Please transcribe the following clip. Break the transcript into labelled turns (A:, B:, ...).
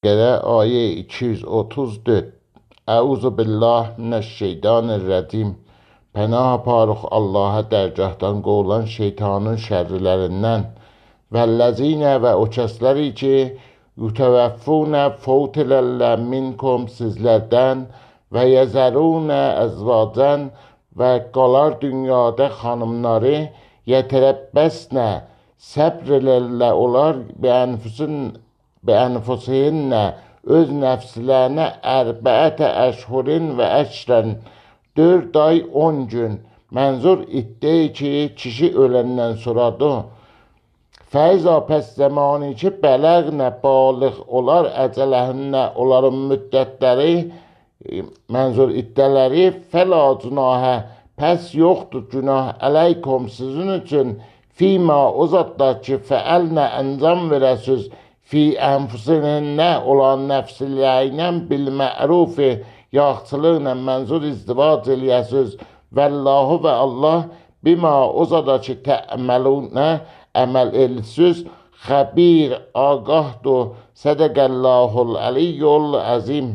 A: Bəqərə ayə 234. Əuzu billah minəşşeytanirracim. Pənah aparıq Allaha dərgahdan qovulan şeytanın şərrilərindən. Vəlləzinə və o kəsləri ki, yutəvəffunə fövt elərlər minkum sizlərdən və yəzərunə əzvacən və qalar dünyada xanımları yətərəbbəsnə səbr elərlər olar bənfusihinnə öz nəfslərinə ərbəətə əşhurin və əşrən 4 ay 10 gün mənzur iddiyi ki, kişi öləndən sonradır. Fəiza pəs zamanı ki, bələğnə balıq olar əcələhinnə onların müddətləri, mənzur iddələri fəla cünahə pəs yoxdur günah əleykum sizin üçün fîmə o zatlar ki, fəəlnə əncam verəsiz fi ənfusihinnə olan nəfslərlə bilmə'rufi yaxçılıqla mənzur izdivac eləyəsiz. Vəllahu və Allah bima o zada ki, tə'məlunə əməl elsiz xəbir, ağahdur. Sədəqəllahul əliyyul əzim.